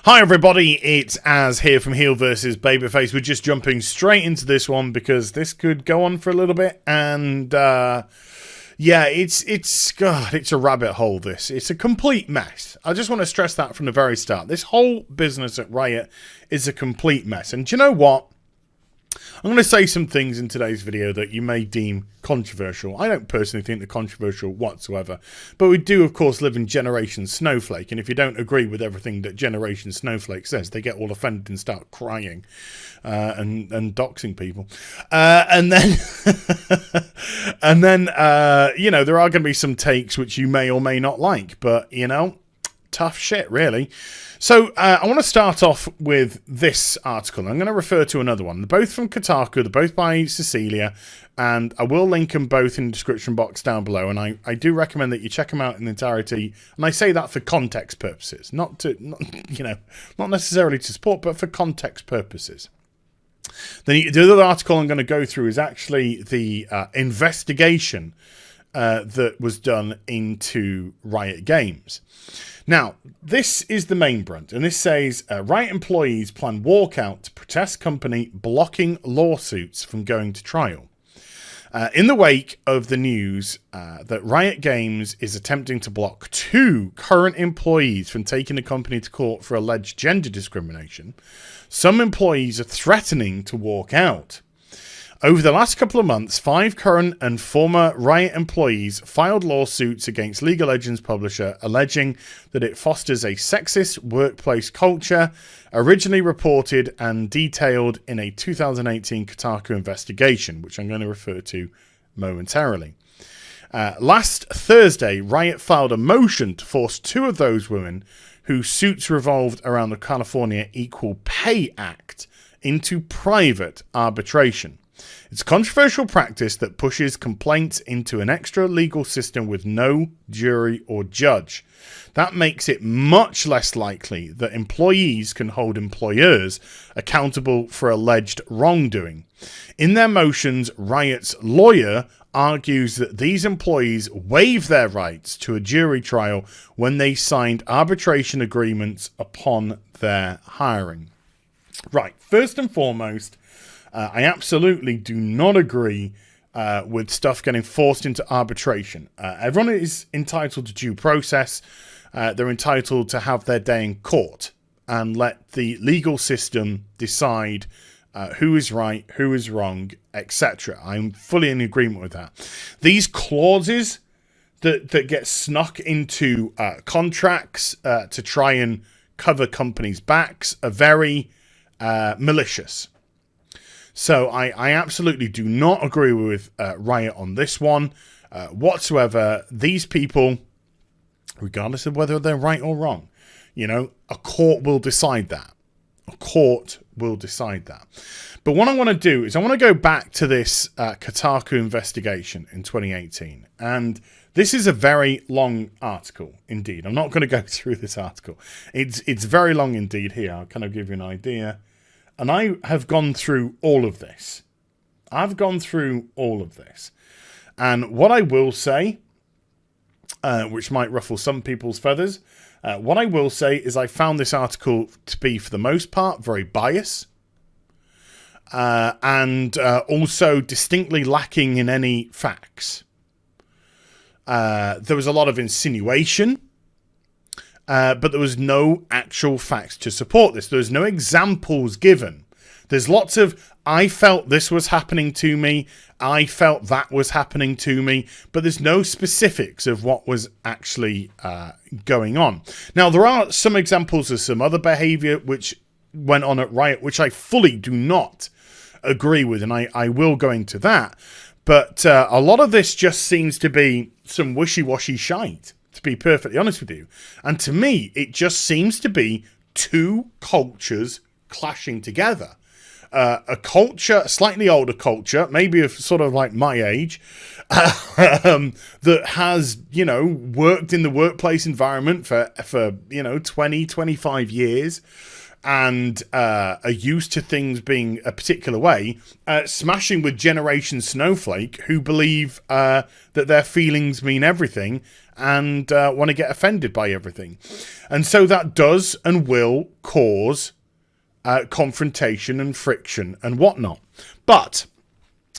Hi everybody, it's Az here from HeelvsBabyface. We're just jumping straight into this one because this could go on for a little bit, and yeah, it's a rabbit hole. It's a complete mess. I just want to stress that from the very start. This whole business at Riot is a complete mess, and do you know what? I'm going to say some things in today's video that you may deem controversial. I don't personally think they're controversial whatsoever. But we do, of course, live in Generation Snowflake. And if you don't agree with everything that Generation Snowflake says, they get all offended and start crying and doxing people. And then, you know, there are going to be some takes which you may or may not like. But, you know, tough shit, really. So I want to start off with this article. I'm going to refer to another one. They're both from Kotaku. They're both by Cecilia. And I will link them both in the description box down below. And I do recommend that you check them out in entirety. And I say that for context purposes. Not necessarily to support, but for context purposes. The other article I'm going to go through is actually the investigation that was done into Riot Games. Now, this is the main brunt, and this says, Riot employees plan walkout to protest company blocking lawsuits from going to trial. In the wake of the news that Riot Games is attempting to block 2 current employees from taking the company to court for alleged gender discrimination, some employees are threatening to walk out. Over the last couple of months, 5 current and former Riot employees filed lawsuits against League of Legends publisher, alleging that it fosters a sexist workplace culture, originally reported and detailed in a 2018 Kotaku investigation, which I'm going to refer to momentarily. Last Thursday, Riot filed a motion to force 2 of those women whose suits revolved around the California Equal Pay Act into private arbitration. It's controversial practice that pushes complaints into an extra legal system with no jury or judge. That makes it much less likely that employees can hold employers accountable for alleged wrongdoing. In their motions, Riot's lawyer argues that these employees waive their rights to a jury trial when they signed arbitration agreements upon their hiring. Right, first and foremost, I absolutely do not agree with stuff getting forced into arbitration. Everyone is entitled to due process. They're entitled to have their day in court and let the legal system decide who is right, who is wrong, etc. I'm fully in agreement with that. These clauses that get snuck into contracts to try and cover companies' backs are very malicious. So I absolutely do not agree with Riot on this one whatsoever. These people, regardless of whether they're right or wrong, you know, a court will decide that. A court will decide that. But what I want to do is I want to go back to this Kotaku investigation in 2018. And this is a very long article indeed. I'm not going to go through this article. It's very long indeed here. I'll kind of give you an idea. And I have gone through all of this. I've gone through all of this. And what I will say, which might ruffle some people's feathers, what I will say is I found this article to be, for the most part, very biased. And also distinctly lacking in any facts. There was a lot of insinuation. But there was no actual facts to support this. There was no examples given. There's lots of, I felt this was happening to me. I felt that was happening to me. But there's no specifics of what was actually going on. Now, there are some examples of some other behavior which went on at Riot, which I fully do not agree with. And I will go into that. But a lot of this just seems to be some wishy-washy shite, to be perfectly honest with you. And to me, it just seems to be 2 cultures clashing together. A culture, a slightly older culture, maybe of sort of like my age, that has, you know, worked in the workplace environment for 20, 25 years. and are used to things being a particular way, smashing with Generation Snowflake, who believe that their feelings mean everything and want to get offended by everything. And so that does and will cause confrontation and friction and whatnot. But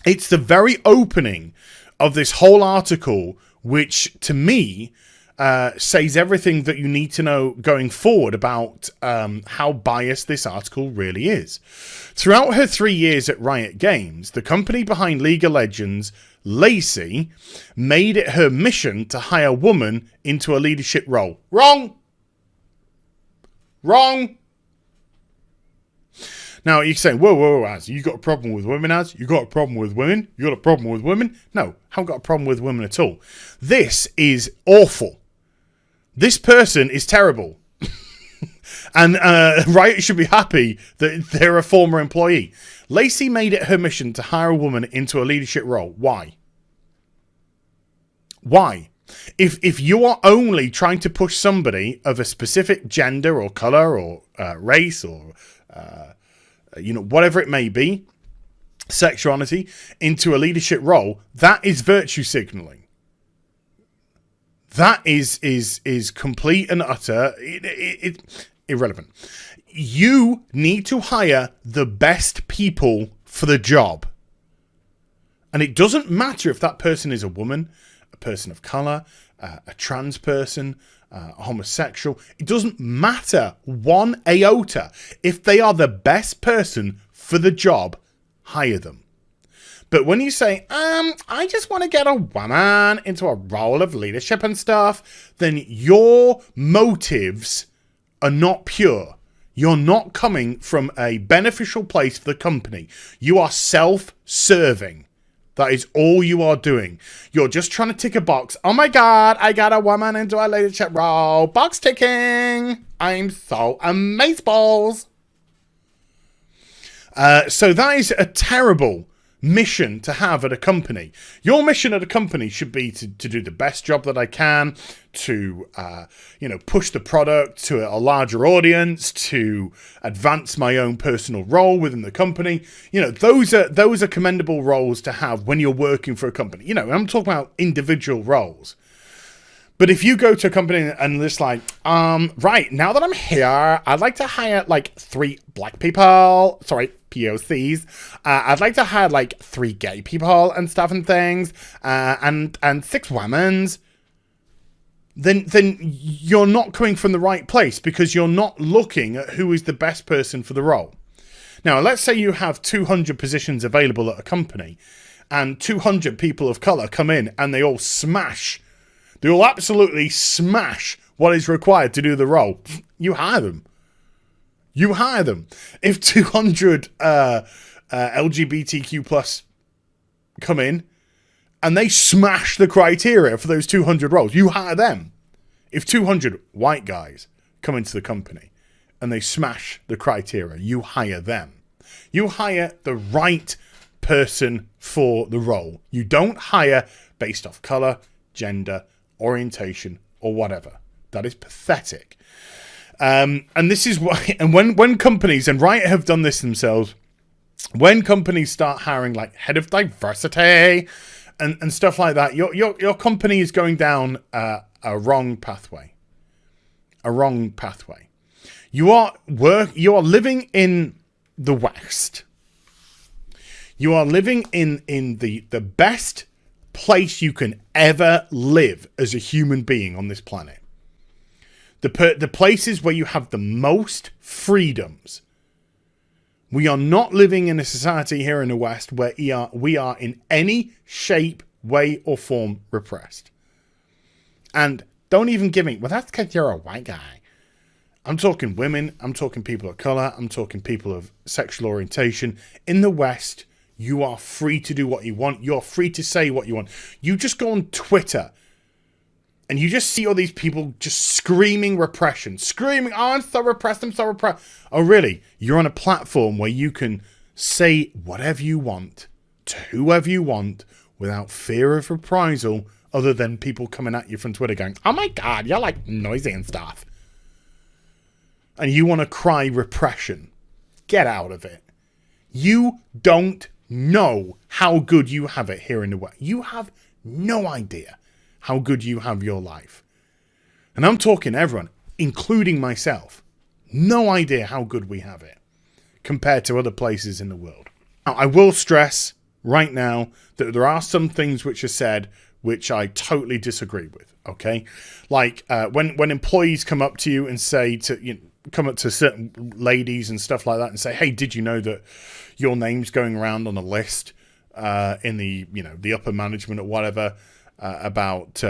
it's the very opening of this whole article which, to me, says everything that you need to know going forward about how biased this article really is. Throughout her 3 years at Riot Games, the company behind League of Legends, Lacey, made it her mission to hire women into a leadership role. Wrong! Wrong! Now, you say, whoa, Az, you got a problem with women, Az? You got a problem with women? You got a problem with women? No, I haven't got a problem with women at all. This is awful. This person is terrible. And Riot should be happy that they're a former employee. Lacey made it her mission to hire a woman into a leadership role. Why? Why? If you are only trying to push somebody of a specific gender or color or race or whatever it may be, sexuality, into a leadership role, that is virtue signaling. That is complete and utter irrelevant. You need to hire the best people for the job. And it doesn't matter if that person is a woman, a person of color, a trans person, a homosexual. It doesn't matter one iota. If they are the best person for the job, hire them. But when you say, I just want to get a woman into a role of leadership and stuff, then your motives are not pure. You're not coming from a beneficial place for the company. You are self-serving. That is all you are doing. You're just trying to tick a box. Oh my God, I got a woman into a leadership role. Box ticking. I'm so amazeballs. So that is a terrible mission to have at a company. Your mission at a company should be to do the best job that I can, to push the product to a larger audience, to advance my own personal role within the company. Those are commendable roles to have when you're working for a company. I'm talking about individual roles. But if you go to a company and it's like, right, now that I'm here, I'd like to hire 3 black people, sorry, POCs. I'd like to hire 3 gay people and stuff and things, and 6 women's. Then you're not coming from the right place because you're not looking at who is the best person for the role. Now, let's say you have 200 positions available at a company and 200 people of color come in and they all smash. They will absolutely smash what is required to do the role. You hire them. You hire them. If 200 LGBTQ plus come in and they smash the criteria for those 200 roles, you hire them. If 200 white guys come into the company and they smash the criteria, you hire them. You hire the right person for the role. You don't hire based off color, gender, orientation, or whatever. That is pathetic. And this is why, and when companies, and Riot have done this themselves, when companies start hiring head of diversity and stuff like that, your company is going down a wrong pathway. A wrong pathway. You are living in the West. You are living in the best place you can ever live as a human being on this planet. The places where you have the most freedoms. We are not living in a society here in the West where we are in any shape, way, or form repressed. And don't even give me, well, that's because you're a white guy. I'm talking women, I'm talking people of color, I'm talking people of sexual orientation. In the West, you are free to do what you want. You're free to say what you want. You just go on Twitter and you just see all these people just screaming repression. Screaming, oh, I'm so repressed, I'm so repressed. Oh, really? You're on a platform where you can say whatever you want to whoever you want without fear of reprisal, other than people coming at you from Twitter going, oh my God, you're noisy and stuff. and you want to cry repression, get out of it. You don't know how good you have it here in the West. You have no idea how good you have your life. And I'm talking everyone, including myself. No idea how good we have it compared to other places in the world. Now, I will stress right now that there are some things which are said which I totally disagree with, okay? Like when employees come up to you and say come up to certain ladies and stuff like that and say, hey, did you know that your name's going around on a list in the, the upper management or whatever about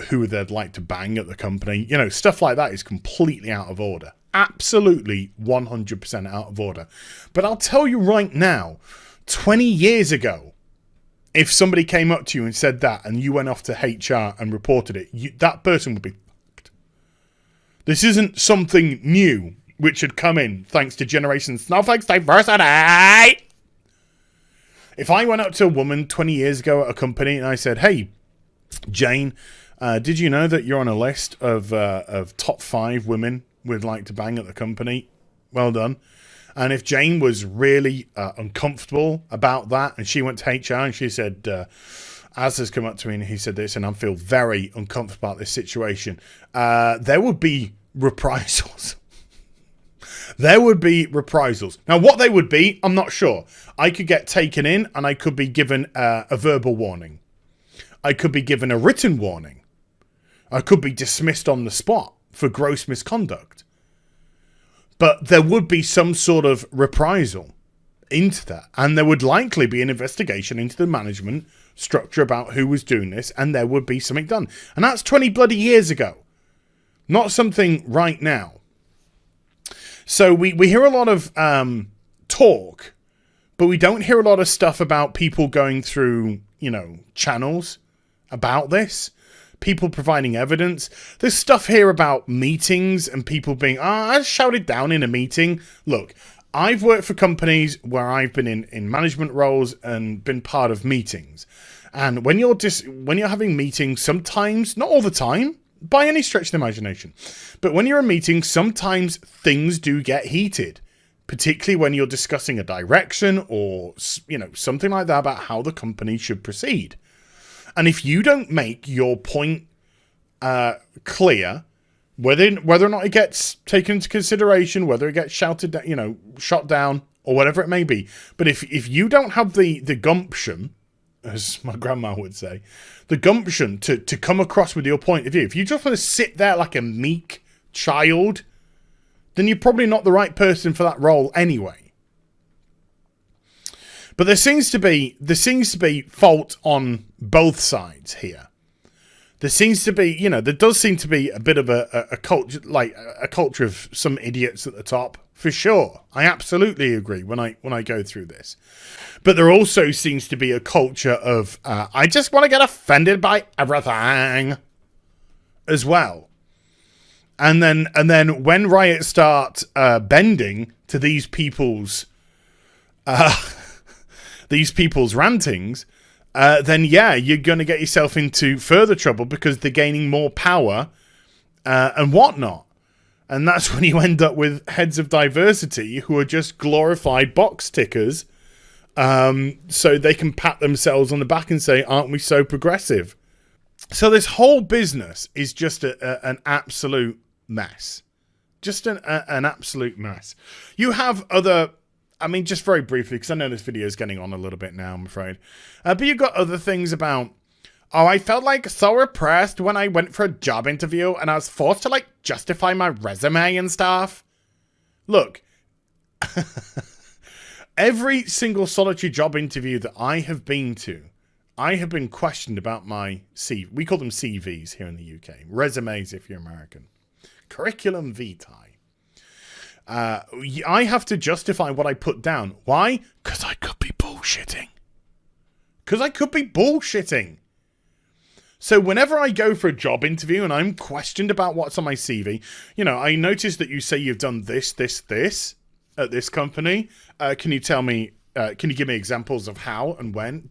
who they'd like to bang at the company? Stuff like that is completely out of order. Absolutely 100% out of order. But I'll tell you right now, 20 years ago, if somebody came up to you and said that and you went off to HR and reported it, that person would be fucked. This isn't something new which had come in thanks to Generation Snowflakes diversity. If I went up to a woman 20 years ago at a company and I said, hey, Jane, did you know that you're on a list of top 5 women we'd like to bang at the company? Well done. And if Jane was really uncomfortable about that and she went to HR and she said, Az has come up to me and he said this and I feel very uncomfortable about this situation, there would be reprisals. There would be reprisals. Now, what they would be, I'm not sure. I could get taken in and I could be given a verbal warning. I could be given a written warning. I could be dismissed on the spot for gross misconduct. But there would be some sort of reprisal into that. And there would likely be an investigation into the management structure about who was doing this. And there would be something done. And that's 20 bloody years ago. Not something right now. So we hear a lot of talk. But we don't hear a lot of stuff about people going through, channels about this. People providing evidence. There's stuff here about meetings and people being, I shouted down in a meeting. Look, I've worked for companies where I've been in management roles and been part of meetings. And when you're having meetings, sometimes, not all the time, by any stretch of the imagination, but when you're in meetings, sometimes things do get heated, particularly when you're discussing a direction or, something like that about how the company should proceed. And if you don't make your point clear, whether or not it gets taken into consideration, whether it gets shouted, shot down, or whatever it may be, but if you don't have the gumption, as my grandma would say, the gumption to come across with your point of view, if you just want to sit there like a meek child, then you're probably not the right person for that role anyway. But there seems to be fault on both sides here. There seems to be, there does seem to be a bit of a culture, like a culture of some idiots at the top, for sure. I absolutely agree when I go through this. But there also seems to be a culture of I just want to get offended by everything as well. And then when Riot start bending to these people's rantings, then yeah, you're going to get yourself into further trouble because they're gaining more power and whatnot. And that's when you end up with heads of diversity who are just glorified box tickers, so they can pat themselves on the back and say, aren't we so progressive? So this whole business is just an absolute mess. Just an absolute mess. You have other... just very briefly, because I know this video is getting on a little bit now, I'm afraid. But you've got other things about, I felt like so repressed when I went for a job interview and I was forced to justify my resume and stuff. Look, every single solitary job interview that I have been to, I have been questioned about my CV. We call them CVs here in the UK. Resumes if you're American. Curriculum vitae. I have to justify what I put down. Why? Because I could be bullshitting. So whenever I go for a job interview and I'm questioned about what's on my CV, I noticed that you say you've done this at this company. Can you tell me, can you give me examples of how and when?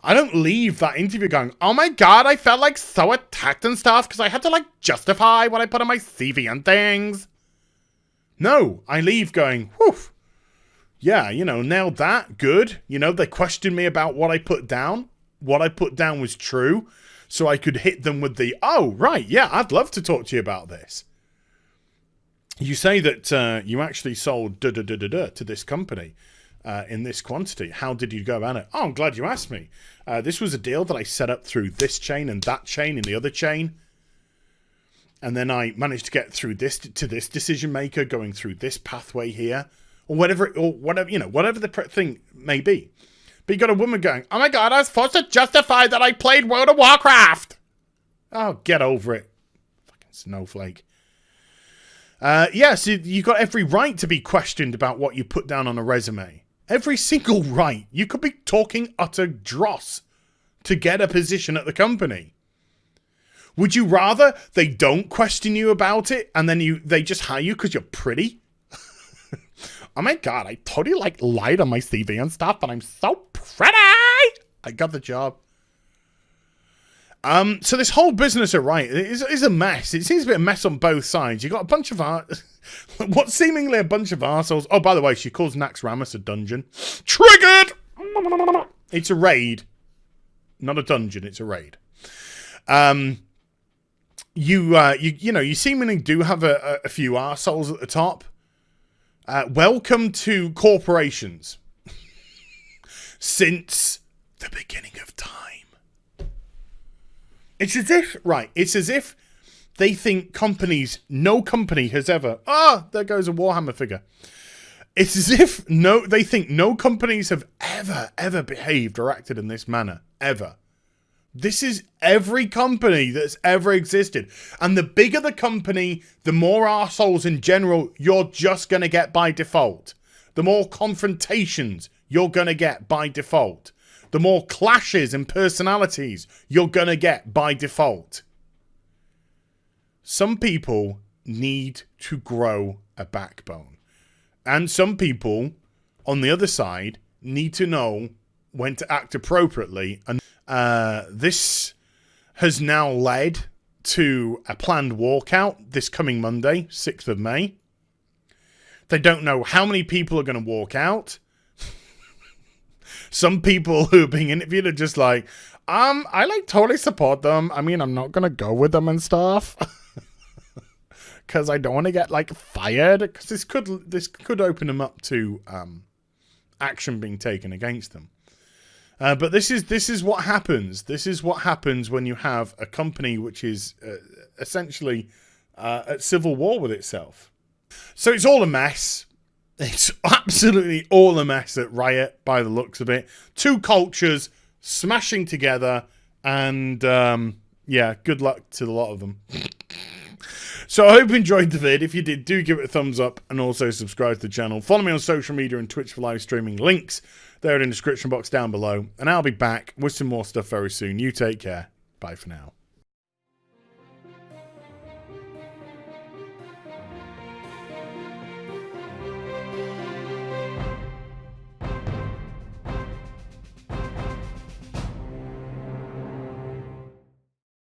I don't leave that interview going, oh my God, I felt like so attacked and stuff because I had to like justify what I put on my CV and things. No, I leave going, whew, yeah, you know, nailed that, good. You know, they questioned me about what I put down. What I put down was true. So I could hit them with the, oh, right, yeah, I'd love to talk to you about this. You say that you actually sold to this company in this quantity. How did you go about it? Oh, I'm glad you asked me. This was a deal that I set up through this chain and that chain and the other chain. And then I managed to get through this to this decision maker going through this pathway here. Or whatever, you know, whatever the thing may be. But you got a woman going, oh my God, I was forced to justify that I played World of Warcraft. Oh, get over it. Fucking snowflake. Yes, you got every right to be questioned about what you put down on a resume. Every single right. You could be talking utter dross to get a position at the company. Would you rather they don't question you about it and then they just hire you because you're pretty? Oh my God, I totally like lied on my CV and stuff, but I'm so pretty. I got the job. So this whole business of Riot is a mess. It seems to be a mess on both sides. You got a bunch of what's seemingly a bunch of arseholes. Oh, by the way, she calls Naxxramas a dungeon. Triggered! It's a raid. Not a dungeon, it's a raid. You know, you seemingly do have a few arseholes at the top. Welcome to corporations. Since the beginning of time. It's as if, right, it's as if they think companies, no company has ever, there goes a Warhammer figure. It's as if they think no companies have ever behaved or acted in this manner. Ever. This is every company that's ever existed. And the bigger the company, the more arseholes in general you're just going to get by default. The more confrontations you're going to get by default. The more clashes in personalities you're going to get by default. Some people need to grow a backbone. And some people, on the other side, need to know when to act appropriately. And this has now led to a planned walkout this coming Monday, 6th of May. They don't know how many people are going to walk out. Some people who are being interviewed are just like, I like totally support them. I mean, I'm not going to go with them and stuff. Because I don't want to get like fired. Because this could open them up to action being taken against them. But this is what happens. This is what happens when you have a company which is essentially at civil war with itself. So it's all a mess. It's absolutely all a mess at Riot by the looks of it. Two cultures smashing together, and yeah, good luck to a lot of them. So I hope you enjoyed the vid. If you did, do give it a thumbs up and also subscribe to the channel. Follow me on social media and Twitch for live streaming. Links there in the description box down below. And I'll be back with some more stuff very soon. You take care. Bye for now.